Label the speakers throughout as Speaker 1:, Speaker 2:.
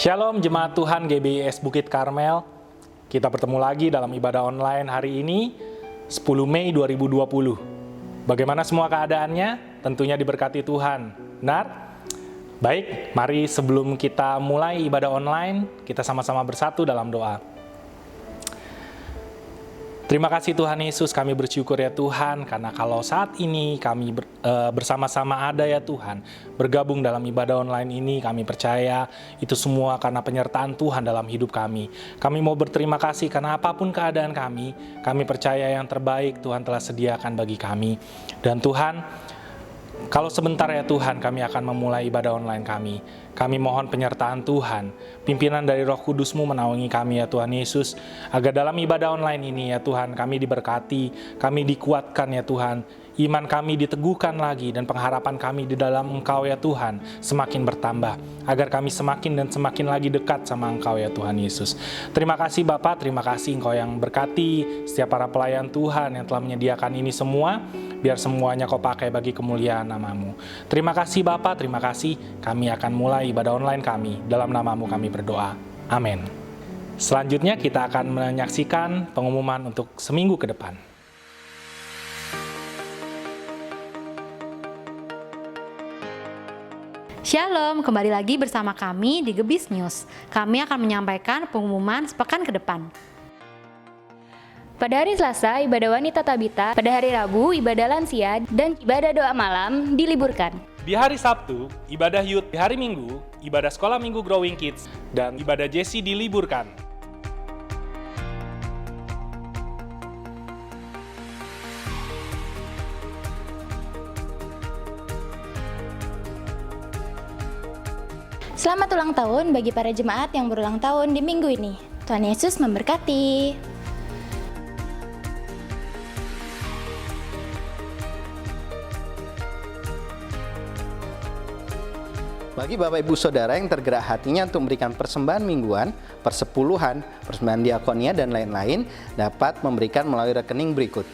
Speaker 1: Shalom Jemaat Tuhan GBIS Bukit Karmel. Kita bertemu lagi dalam ibadah online hari ini 10 Mei 2020. Bagaimana semua keadaannya? Tentunya diberkati Tuhan. Benar? Baik, mari sebelum kita mulai ibadah online, kita sama-sama bersatu dalam doa. Terima kasih Tuhan Yesus, kami bersyukur ya Tuhan, karena kalau saat ini kami bersama-sama ada ya Tuhan, bergabung dalam ibadah online ini, kami percaya itu semua karena penyertaan Tuhan dalam hidup kami. Kami mau berterima kasih karena apapun keadaan kami percaya yang terbaik Tuhan telah sediakan bagi kami. Dan Tuhan, kalau sebentar ya Tuhan kami akan memulai ibadah online kami. Kami mohon penyertaan Tuhan, pimpinan dari Roh Kudus-Mu menaungi kami ya Tuhan Yesus, agar dalam ibadah online ini ya Tuhan kami diberkati, kami dikuatkan ya Tuhan, iman kami diteguhkan lagi dan pengharapan kami di dalam Engkau ya Tuhan semakin bertambah, agar kami semakin dan semakin lagi dekat sama Engkau ya Tuhan Yesus. Terima kasih Bapa, terima kasih Engkau yang berkati setiap para pelayan Tuhan yang telah menyediakan ini semua, biar semuanya Kau pakai bagi kemuliaan nama-Mu. Terima kasih Bapa, terima kasih. Kami akan mulai ibadah online kami. Dalam nama-Mu kami berdoa. Amin. Selanjutnya kita akan menyaksikan pengumuman untuk seminggu ke depan.
Speaker 2: Shalom, kembali lagi bersama kami di Gebis News. Kami akan menyampaikan pengumuman sepekan ke depan.
Speaker 3: Pada hari Selasa, ibadah wanita tabita, pada hari Rabu, ibadah lansia, dan ibadah doa malam diliburkan.
Speaker 1: Di hari Sabtu, ibadah youth. Di hari Minggu, ibadah sekolah minggu Growing Kids, dan ibadah Jesse diliburkan.
Speaker 3: Selamat ulang tahun bagi para jemaat yang berulang tahun di minggu ini. Tuhan Yesus memberkati.
Speaker 4: Bagi Bapak Ibu Saudara yang tergerak hatinya untuk memberikan persembahan mingguan, persepuluhan, persembahan diakonia, dan lain-lain, dapat memberikan melalui rekening berikut.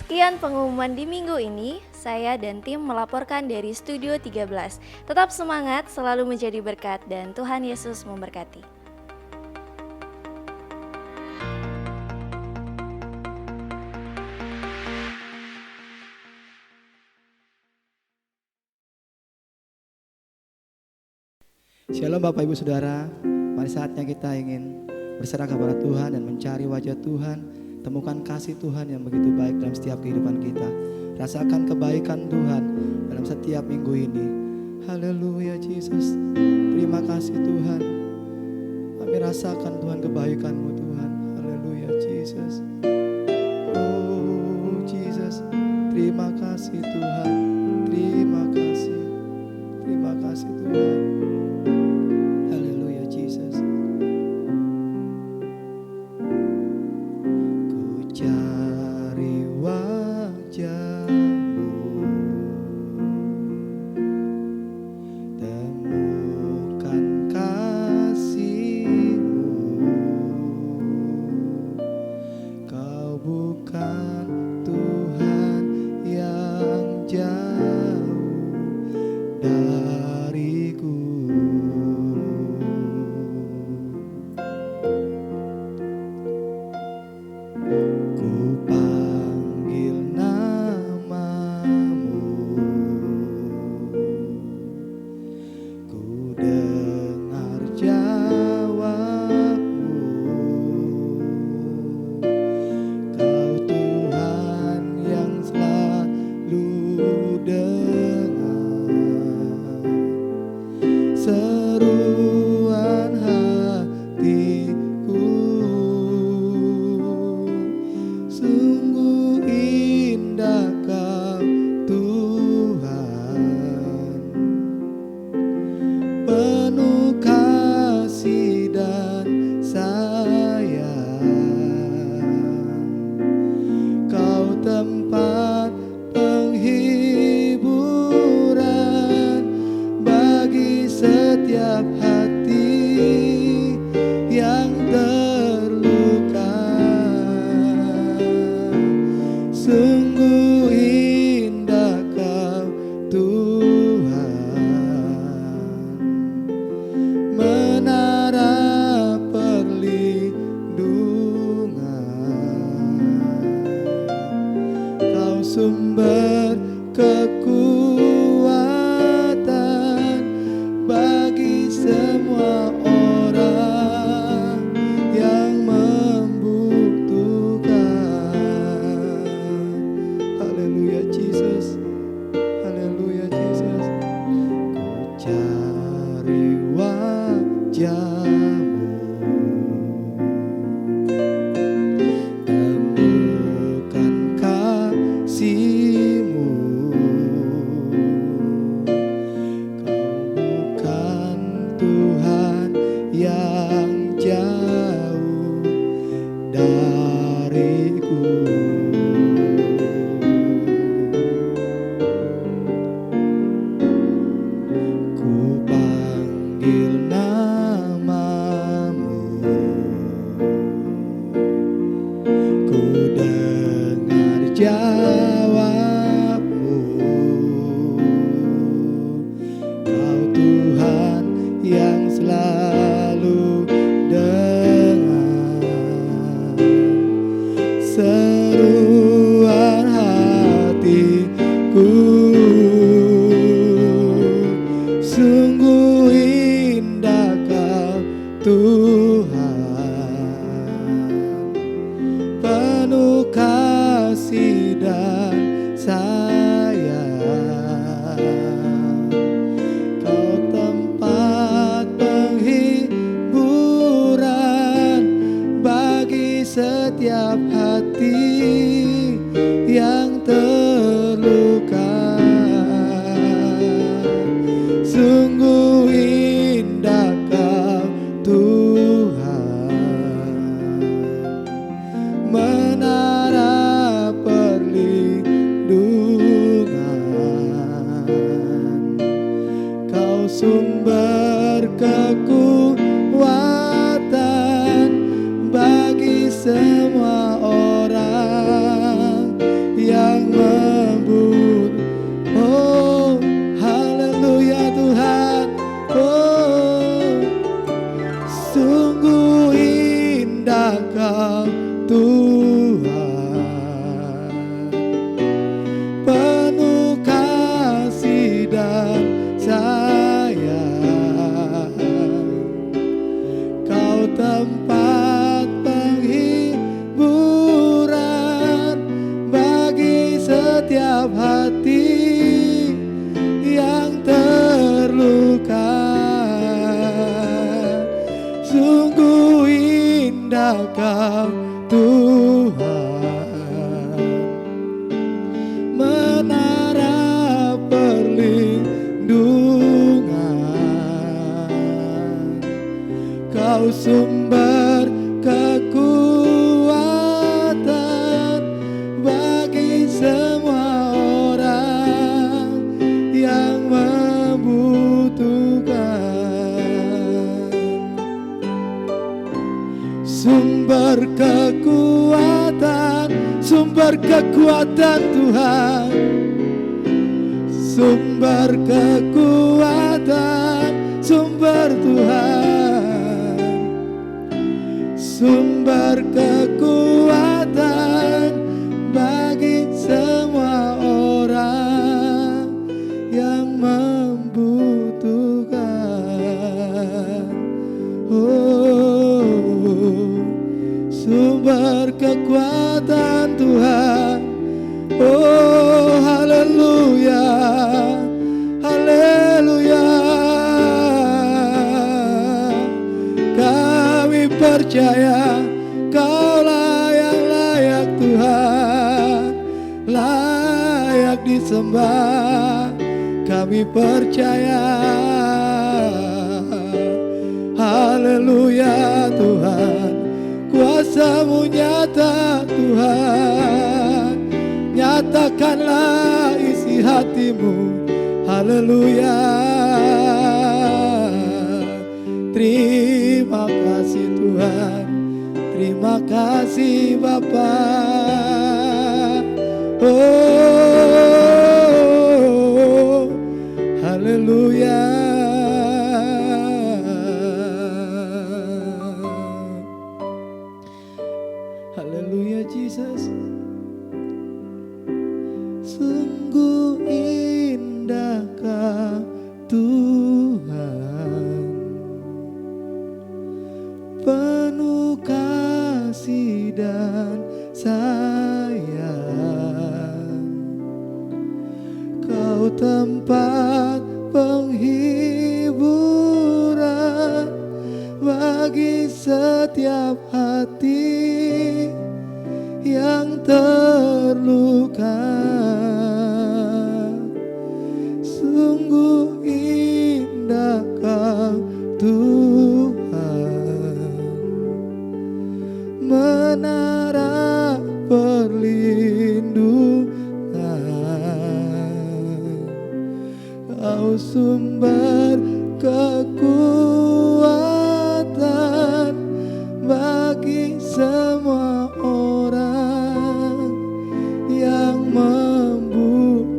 Speaker 5: Sekian pengumuman di minggu ini, saya dan tim melaporkan dari Studio 13. Tetap semangat, selalu menjadi berkat, dan Tuhan Yesus memberkati.
Speaker 6: Shalom Bapak Ibu Saudara, mari saatnya kita ingin berserah kepada Tuhan dan mencari wajah Tuhan. Temukan kasih Tuhan yang begitu baik dalam setiap kehidupan kita. Rasakan kebaikan Tuhan dalam setiap minggu ini. Haleluya Yesus. Terima kasih Tuhan. Kami rasakan Tuhan kebaikan-Mu Tuhan. Haleluya Yesus. Oh Yesus. Terima kasih Tuhan. Terima kasih. Terima kasih Tuhan. Haleluya Yesus. Cari wajah-Mu, temukan kasih-Mu. Kau bukan Tuhan yang sumber kekuatan bagi semua orang yang membutuhkan. Oh, haleluya Tuhan. Oh, sungguh indah Kau Tuhan, penuh kasih dan sayang. Kau tempat penghiburan bagi setiap hati yang terluka. Sungguh indah Kau Tuhan, menara perlindungan. Kau sumber kekuatan bagi semua orang yang membutuhkan. Sumber kekuatan Tuhan, sumber kekuatan, sumber Tuhan, sumber kekuatan bagi semua orang yang membutuhkan. Oh, sumber kekuatan Tuhan. Oh, haleluya, haleluya. Kami percaya Kaulah yang layak Tuhan, layak disembah. Kami percaya. Haleluya Tuhan, kuasa-Mu nyata Tuhan, nyatakanlah isi hati-Mu. Haleluya. Terima kasih Tuhan, terima kasih Bapa. Oh, haleluya. Haleluya Jesus. Sungguh indahkah Tuhan, penuh kasih dan sayang. Kau tempat penghiburan bagi setiap hati yang terluka. Sungguh indah Kau Tuhan, menara perlindungan. Kau sumber kekuatan bagi semua orang yang membutuhkan.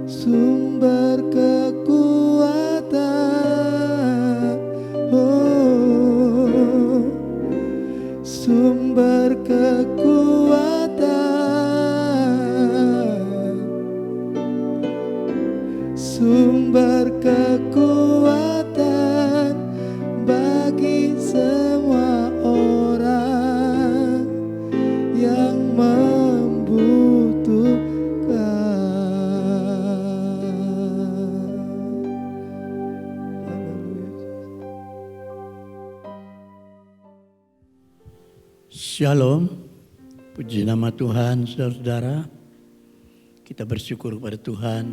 Speaker 6: Sumber kekuatan, oh, sumber kekuatan, sumber kekuatan bagi semua orang yang
Speaker 7: Shalom, puji nama Tuhan, saudara-saudara. Kita bersyukur kepada Tuhan.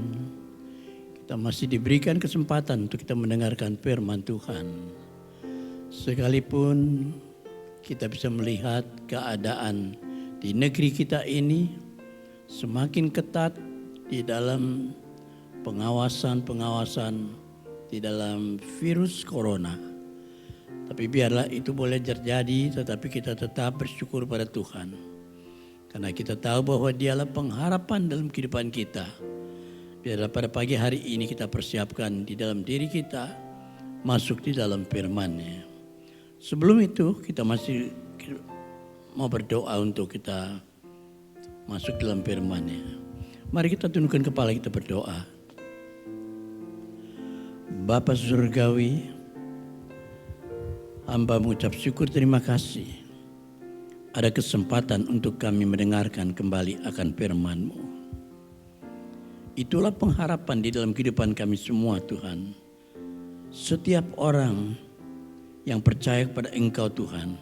Speaker 7: Kita masih diberikan kesempatan untuk kita mendengarkan firman Tuhan. Sekalipun kita bisa melihat keadaan di negeri kita ini semakin ketat di dalam pengawasan di dalam virus corona. Tapi biarlah itu boleh terjadi, tetapi kita tetap bersyukur pada Tuhan. Karena kita tahu bahwa Dialah pengharapan dalam kehidupan kita. Biarlah pada pagi hari ini kita persiapkan di dalam diri kita masuk di dalam firman-Nya. Sebelum itu kita masih mau berdoa untuk kita masuk dalam firman-Nya. Mari kita tundukkan kepala kita berdoa. Bapa Surgawi, hamba mengucap syukur terima kasih. Ada kesempatan untuk kami mendengarkan kembali akan firman-Mu. Itulah pengharapan di dalam kehidupan kami semua Tuhan. Setiap orang yang percaya kepada Engkau Tuhan,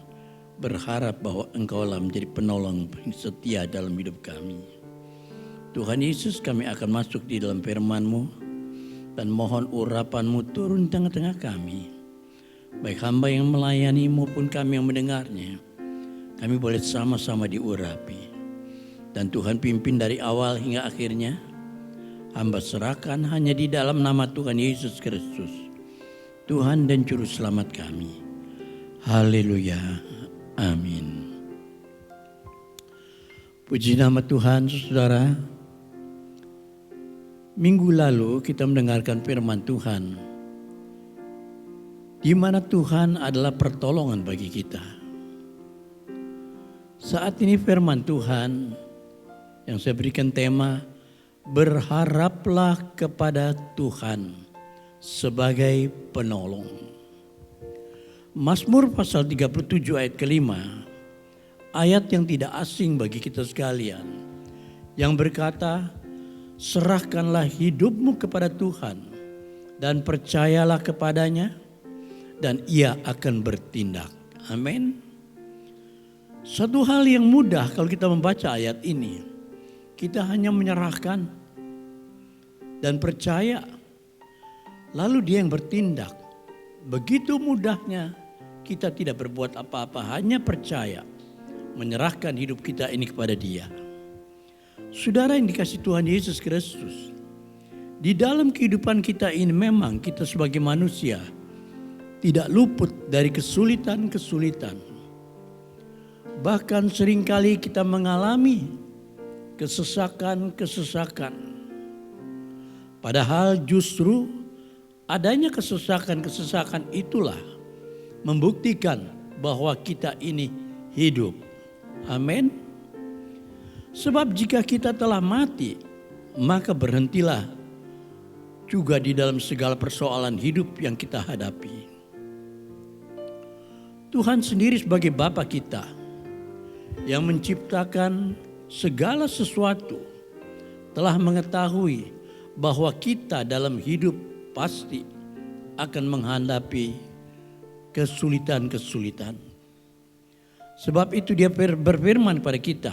Speaker 7: berharap bahwa Engkaulah menjadi penolong yang setia dalam hidup kami. Tuhan Yesus, kami akan masuk di dalam firman-Mu dan mohon urapan-Mu turun di tengah-tengah kami. Baik hamba yang melayani maupun kami yang mendengarnya, kami boleh sama-sama diurapi. Dan Tuhan pimpin dari awal hingga akhirnya. Hamba serahkan hanya di dalam nama Tuhan Yesus Kristus, Tuhan dan Juru Selamat kami. Haleluya. Amin. Puji nama Tuhan, saudara. Minggu lalu kita mendengarkan firman Tuhan, di mana Tuhan adalah pertolongan bagi kita. Saat ini firman Tuhan yang saya berikan tema, berharaplah kepada Tuhan sebagai penolong. Mazmur pasal 37 ayat kelima, ayat yang tidak asing bagi kita sekalian, yang berkata, serahkanlah hidupmu kepada Tuhan dan percayalah kepadanya dan Ia akan bertindak. Amin. Satu hal yang mudah kalau kita membaca ayat ini, kita hanya menyerahkan dan percaya, lalu Dia yang bertindak. Begitu mudahnya kita tidak berbuat apa-apa, hanya percaya, menyerahkan hidup kita ini kepada Dia. Saudara yang dikasihi Tuhan Yesus Kristus, di dalam kehidupan kita ini memang kita sebagai manusia tidak luput dari kesulitan-kesulitan. Bahkan seringkali kita mengalami kesesakan-kesesakan. Padahal justru adanya kesesakan-kesesakan itulah membuktikan bahwa kita ini hidup. Amin. Sebab jika kita telah mati, maka berhentilah juga di dalam segala persoalan hidup yang kita hadapi. Tuhan sendiri sebagai Bapa kita yang menciptakan segala sesuatu telah mengetahui bahwa kita dalam hidup pasti akan menghadapi kesulitan-kesulitan. Sebab itu Dia berfirman pada kita,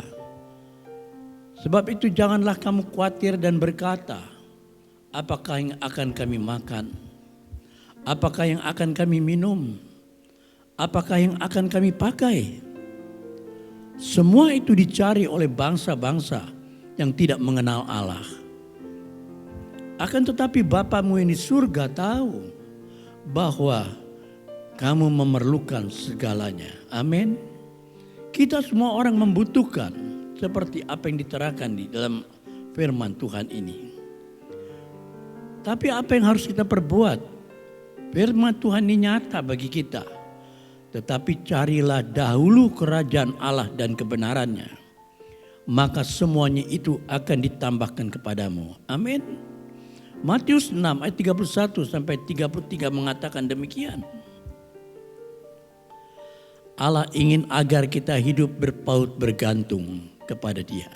Speaker 7: sebab itu janganlah kamu khawatir dan berkata, apakah yang akan kami makan? Apakah yang akan kami minum? Apakah yang akan kami pakai? Semua itu dicari oleh bangsa-bangsa yang tidak mengenal Allah. Akan tetapi Bapamu yang di surga tahu bahwa kamu memerlukan segalanya. Amin. Kita semua orang membutuhkan seperti apa yang diterangkan di dalam firman Tuhan ini. Tapi apa yang harus kita perbuat? Firman Tuhan ini nyata bagi kita. Tetapi carilah dahulu kerajaan Allah dan kebenarannya, maka semuanya itu akan ditambahkan kepadamu. Amin. Matius 6 ayat 31 sampai 33 mengatakan demikian. Allah ingin agar kita hidup berpaut bergantung kepada Dia.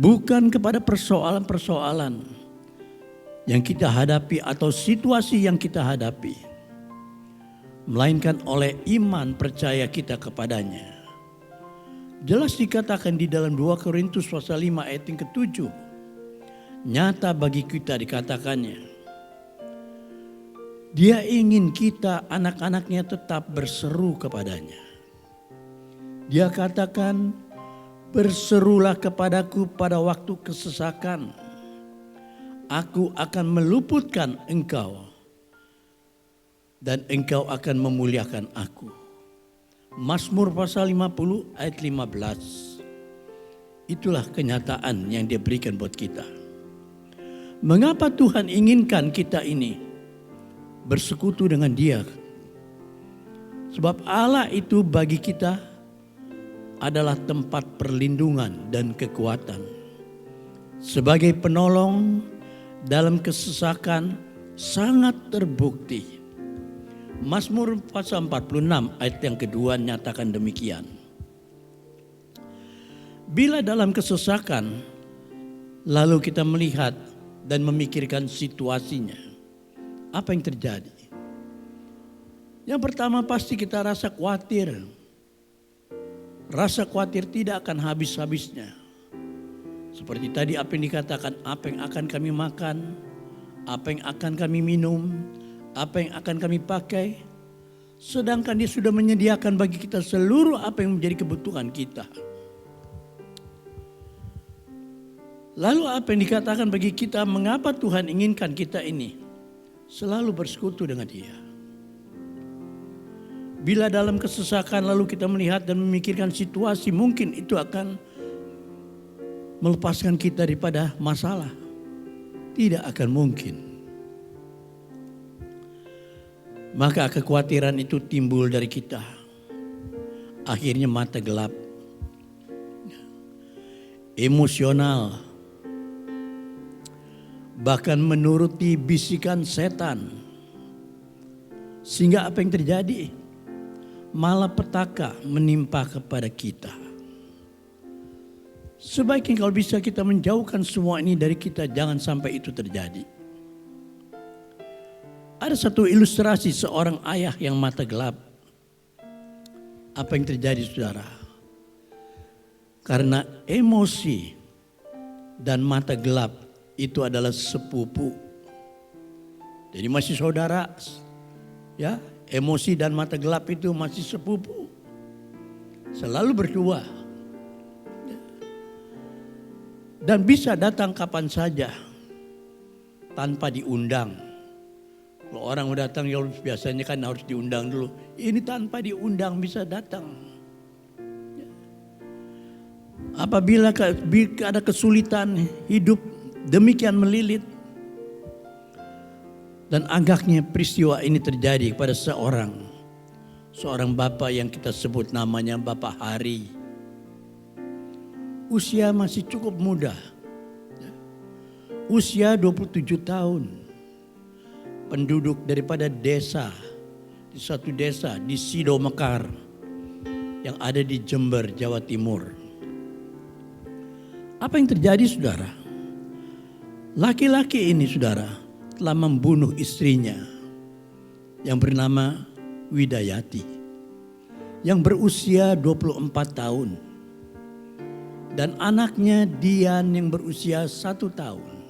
Speaker 7: Bukan kepada persoalan-persoalan yang kita hadapi atau situasi yang kita hadapi, melainkan oleh iman percaya kita kepadanya. Jelas dikatakan di dalam 2 Korintus pasal 5 ayat yang ke-7. Nyata bagi kita dikatakannya, Dia ingin kita anak-anaknya tetap berseru kepadanya. Dia katakan, Berserulah kepadaku pada waktu kesesakan. Aku akan meluputkan engkau dan engkau akan memuliakan aku. Mazmur pasal 50 ayat 15. Itulah kenyataan yang dia berikan buat kita. Mengapa Tuhan inginkan kita ini bersekutu dengan Dia? Sebab Allah itu bagi kita adalah tempat perlindungan dan kekuatan. Sebagai penolong dalam kesesakan sangat terbukti. Mazmur pasal 46 ayat yang kedua nyatakan demikian. Bila dalam kesesakan lalu kita melihat dan memikirkan situasinya, apa yang terjadi? Yang pertama pasti kita rasa khawatir. Rasa khawatir tidak akan habis-habisnya. Seperti tadi apa yang dikatakan, apa yang akan kami makan, apa yang akan kami minum, apa yang akan kami pakai. Sedangkan Dia sudah menyediakan bagi kita seluruh apa yang menjadi kebutuhan kita. Lalu apa yang dikatakan bagi kita, mengapa Tuhan inginkan kita ini selalu bersekutu dengan Dia? Bila dalam kesesakan lalu kita melihat dan memikirkan situasi, mungkin itu akan melepaskan kita daripada masalah. Tidak akan mungkin. Maka kekhawatiran itu timbul dari kita. Akhirnya mata gelap. Emosional. Bahkan menuruti bisikan setan. Sehingga apa yang terjadi? Malapetaka menimpa kepada kita. Sebaiknya kalau bisa kita menjauhkan semua ini dari kita, jangan sampai itu terjadi. Ada satu ilustrasi seorang ayah yang mata gelap. Apa yang terjadi, saudara? Karena emosi dan mata gelap itu adalah sepupu. Jadi masih saudara, ya. Emosi dan mata gelap itu masih sepupu. Selalu berdua. Dan bisa datang kapan saja tanpa diundang. Kalau orang mau datang ya biasanya kan harus diundang dulu. Ini tanpa diundang bisa datang. Apabila ada kesulitan hidup demikian melilit. Dan agaknya peristiwa ini terjadi kepada seorang bapak yang kita sebut namanya Bapak Hari. Usia masih cukup muda. Usia 27 tahun. Penduduk daripada desa, di suatu desa di Sido Mekar yang ada di Jember, Jawa Timur. Apa yang terjadi, saudara? Laki-laki ini, saudara, telah membunuh istrinya yang bernama Widayati yang berusia 24 tahun dan anaknya Dian yang berusia 1 tahun.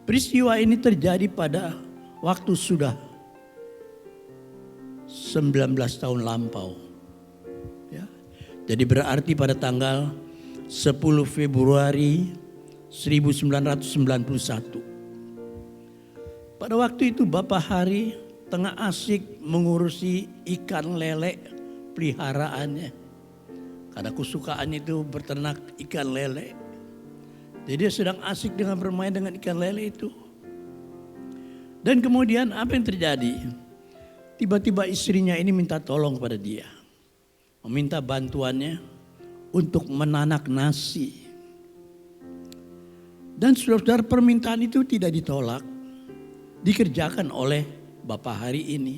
Speaker 7: Peristiwa ini terjadi pada waktu sudah 19 tahun lampau. Ya. Jadi berarti pada tanggal 10 Februari 1991. Pada waktu itu Bapak Hari tengah asik mengurusi ikan lele peliharaannya. Karena kesukaannya itu berternak ikan lele. Jadi dia sedang asik dengan bermain dengan ikan lele itu. Dan kemudian apa yang terjadi? Tiba-tiba istrinya ini minta tolong pada dia. Meminta bantuannya untuk menanak nasi. Dan saudara-saudara, permintaan itu tidak ditolak. Dikerjakan oleh Bapak Hari ini.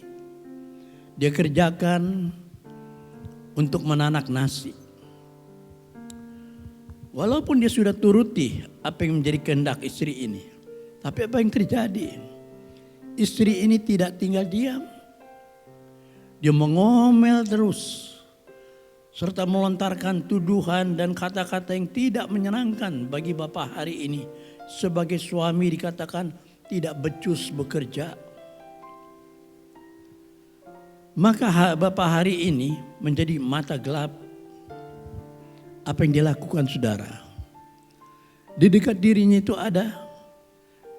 Speaker 7: Dia kerjakan untuk menanak nasi. Walaupun dia sudah turuti apa yang menjadi kehendak istri ini. Tapi apa yang terjadi? Istri ini tidak tinggal diam. Dia mengomel terus. Serta melontarkan tuduhan dan kata-kata yang tidak menyenangkan bagi Bapak Hari ini. Sebagai suami dikatakan tidak becus bekerja. Maka Bapak Hari ini menjadi mata gelap. Apa yang dia lakukan saudara? Di dekat dirinya itu ada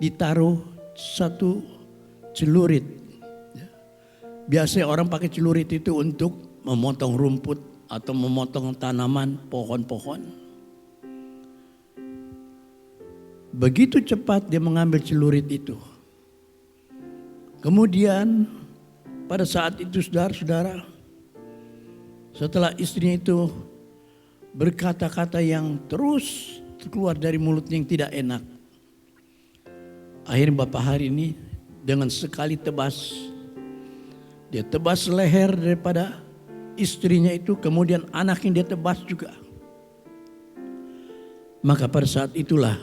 Speaker 7: ditaruh satu celurit. Biasanya orang pakai celurit itu untuk memotong rumput atau memotong tanaman, pohon-pohon. Begitu cepat dia mengambil celurit itu. Kemudian pada saat itu saudara-saudara, setelah istrinya itu berkata-kata yang terus keluar dari mulutnya yang tidak enak. Akhirnya Bapak hari ini dengan sekali tebas, dia tebas leher daripada istrinya itu, kemudian anaknya dia tebas juga. Maka pada saat itulah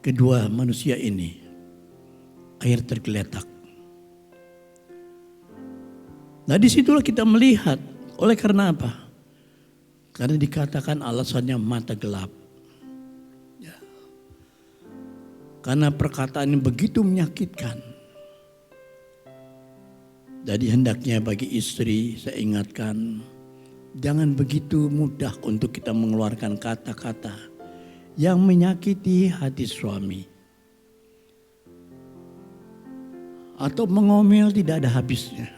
Speaker 7: kedua manusia ini akhir tergeletak. Nah disitulah kita melihat, oleh karena apa? Karena dikatakan alasannya mata gelap. Ya. Karena perkataan yang begitu menyakitkan. Jadi hendaknya bagi istri saya ingatkan, jangan begitu mudah untuk kita mengeluarkan kata-kata yang menyakiti hati suami. Atau mengomel tidak ada habisnya.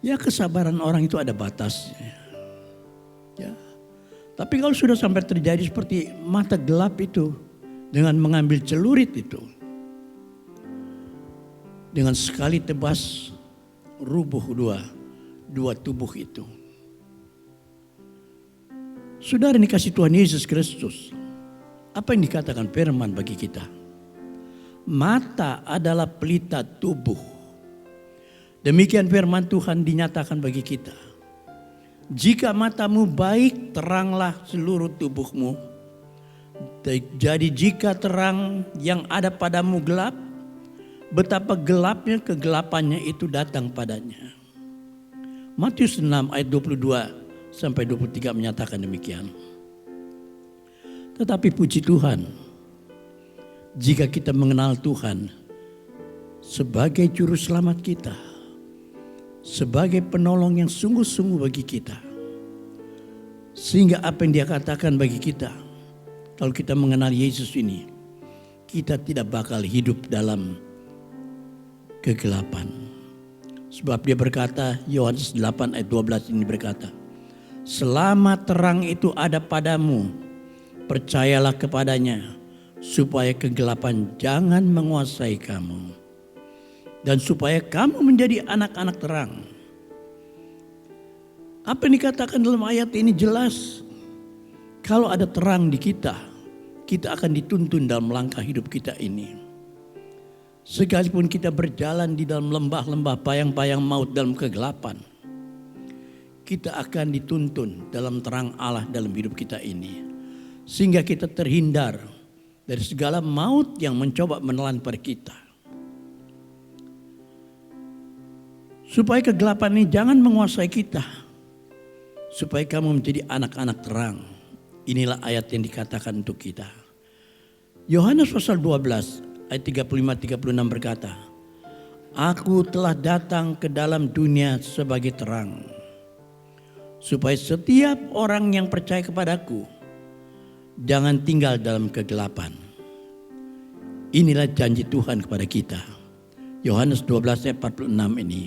Speaker 7: Ya kesabaran orang itu ada batasnya. Ya. Tapi kalau sudah sampai terjadi seperti mata gelap itu dengan mengambil celurit itu, dengan sekali tebas rubuh dua tubuh itu. Saudara ini kasih Tuhan Yesus Kristus. Apa yang dikatakan firman bagi kita? Mata adalah pelita tubuh. Demikian firman Tuhan dinyatakan bagi kita. Jika matamu baik, teranglah seluruh tubuhmu. Jadi jika terang yang ada padamu gelap, betapa gelapnya kegelapannya itu datang padanya. Matius 6 ayat 22 sampai 23 menyatakan demikian. Tetapi puji Tuhan, jika kita mengenal Tuhan sebagai juru selamat kita, sebagai penolong yang sungguh-sungguh bagi kita. Sehingga apa yang dia katakan bagi kita, kalau kita mengenal Yesus ini, kita tidak bakal hidup dalam kegelapan. Sebab dia berkata, Yohanes 8 ayat 12 ini berkata, selama terang itu ada padamu, percayalah kepadanya, supaya kegelapan jangan menguasai kamu. Dan supaya kamu menjadi anak-anak terang. Apa yang dikatakan dalam ayat ini jelas. Kalau ada terang di kita, kita akan dituntun dalam langkah hidup kita ini. Sekalipun kita berjalan di dalam lembah-lembah bayang-bayang maut dalam kegelapan, kita akan dituntun dalam terang Allah dalam hidup kita ini. Sehingga kita terhindar dari segala maut yang mencoba menelan pada kita. Supaya kegelapan ini jangan menguasai kita. Supaya kamu menjadi anak-anak terang. Inilah ayat yang dikatakan untuk kita. Yohanes pasal 12 ayat 35-36 berkata, Aku telah datang ke dalam dunia sebagai terang. Supaya setiap orang yang percaya kepadaku jangan tinggal dalam kegelapan. Inilah janji Tuhan kepada kita. Yohanes 12 ayat 46 ini.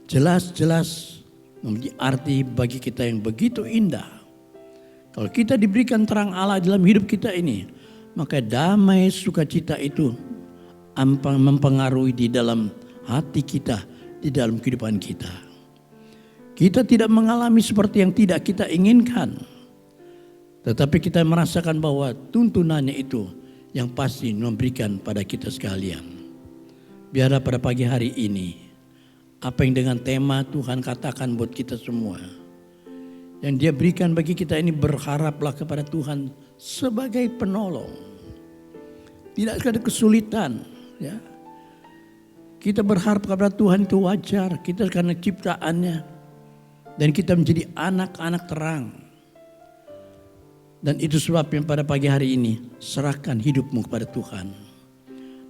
Speaker 7: Jelas-jelas memiliki arti bagi kita yang begitu indah. Kalau kita diberikan terang Allah dalam hidup kita ini, maka damai sukacita itu mempengaruhi di dalam hati kita, di dalam kehidupan kita. Kita tidak mengalami seperti yang tidak kita inginkan. Tetapi kita merasakan bahwa tuntunannya itu yang pasti memberikan pada kita sekalian. Biarlah pada pagi hari ini, apa yang dengan tema Tuhan katakan buat kita semua, yang dia berikan bagi kita ini, berharaplah kepada Tuhan sebagai penolong. Tidak ada kesulitan. Ya. Kita berharap kepada Tuhan itu wajar. Kita karena ciptaannya. Dan kita menjadi anak-anak terang. Dan itu sebabnya pada pagi hari ini, serahkan hidupmu kepada Tuhan.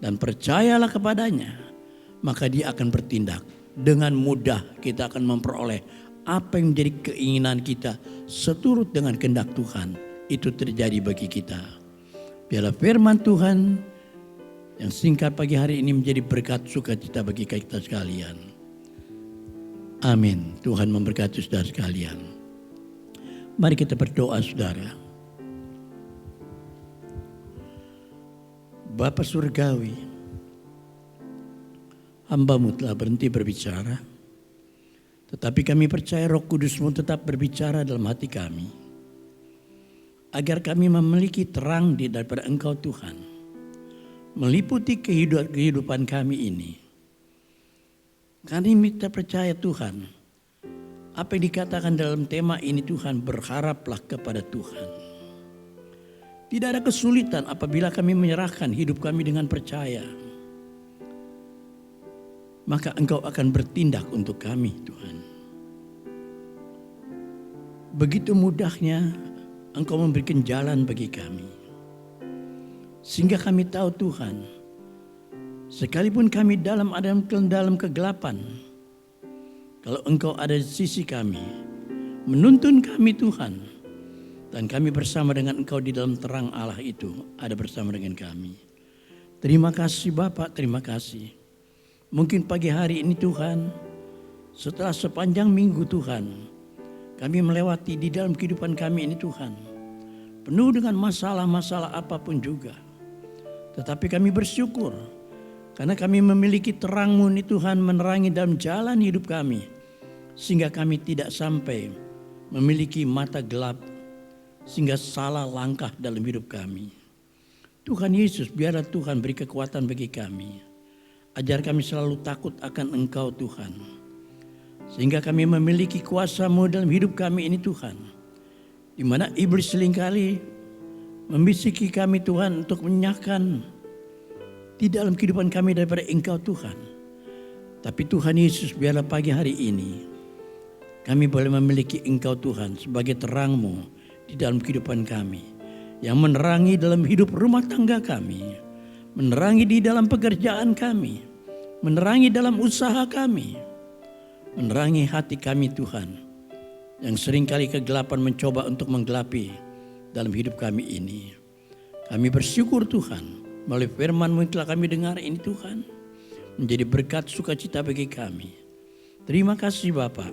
Speaker 7: Dan percayalah kepadanya. Maka dia akan bertindak. Dengan mudah kita akan memperoleh apa yang menjadi keinginan kita seturut dengan kehendak Tuhan itu terjadi bagi kita. Biarlah firman Tuhan yang singkat pagi hari ini menjadi berkat sukacita bagi kita sekalian. Amin. Tuhan memberkati saudara sekalian. Mari kita berdoa saudara. Bapa Surgawi, hamba-Mu telah berhenti berbicara, tetapi kami percaya Roh Kudus-Mu tetap berbicara dalam hati kami, agar kami memiliki terang daripada Engkau Tuhan, meliputi kehidupan kami ini. Kami minta percaya Tuhan, apa yang dikatakan dalam tema ini Tuhan, berharaplah kepada Tuhan. Tidak ada kesulitan apabila kami menyerahkan hidup kami dengan percaya. Maka Engkau akan bertindak untuk kami Tuhan. Begitu mudahnya Engkau memberikan jalan bagi kami. Sehingga kami tahu Tuhan, sekalipun kami dalam kegelapan, kalau Engkau ada di sisi kami, menuntun kami Tuhan, dan kami bersama dengan Engkau di dalam terang Allah itu, ada bersama dengan kami. Terima kasih Bapak, terima kasih. Mungkin pagi hari ini Tuhan, setelah sepanjang minggu Tuhan, kami melewati di dalam kehidupan kami ini Tuhan, penuh dengan masalah-masalah apapun juga. Tetapi kami bersyukur, karena kami memiliki terang-Mu ini Tuhan, menerangi dalam jalan hidup kami, sehingga kami tidak sampai memiliki mata gelap, sehingga salah langkah dalam hidup kami. Tuhan Yesus, biarlah Tuhan beri kekuatan bagi kami. Ajar kami selalu takut akan Engkau Tuhan. Sehingga kami memiliki kuasa-Mu dalam hidup kami ini Tuhan. Di mana iblis seringkali membisiki kami Tuhan untuk menyahkan di dalam kehidupan kami daripada Engkau Tuhan. Tapi Tuhan Yesus, biarlah pagi hari ini kami boleh memiliki Engkau Tuhan sebagai terang-Mu di dalam kehidupan kami, yang menerangi dalam hidup rumah tangga kami, menerangi di dalam pekerjaan kami, menerangi dalam usaha kami, menerangi hati kami Tuhan, yang seringkali kegelapan mencoba untuk menggelapi dalam hidup kami ini. Kami bersyukur Tuhan, melalui firman-Mu yang telah kami dengar ini Tuhan, menjadi berkat sukacita bagi kami. Terima kasih Bapa.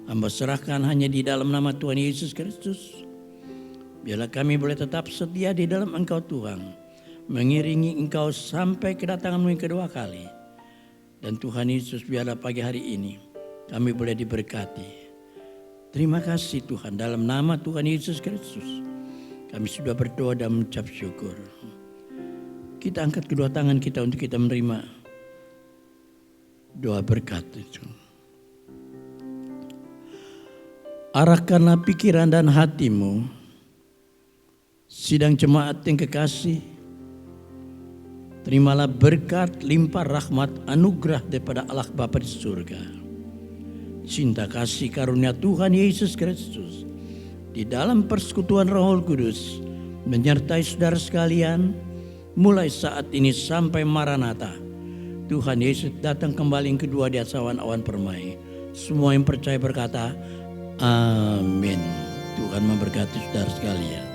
Speaker 7: Hamba serahkan hanya di dalam nama Tuhan Yesus Kristus. Biarlah kami boleh tetap setia di dalam Engkau Tuhan, mengiringi Engkau sampai kedatangan-Mu yang kedua kali. Dan Tuhan Yesus, biarlah pagi hari ini kami boleh diberkati. Terima kasih Tuhan, dalam nama Tuhan Yesus Kristus kami sudah berdoa dan mengucap syukur. Kita angkat kedua tangan kita untuk kita menerima doa berkat itu. Arahkanlah pikiran dan hatimu, sidang jemaat yang kekasih, terimalah berkat limpah rahmat anugerah daripada Allah Bapa di surga. Cinta kasih karunia Tuhan Yesus Kristus di dalam persekutuan Roh Kudus menyertai saudara sekalian mulai saat ini sampai Maranatha. Tuhan Yesus datang kembali yang kedua di atas awan-awan permai. Semua yang percaya berkata, amin. Tuhan memberkati saudara sekalian.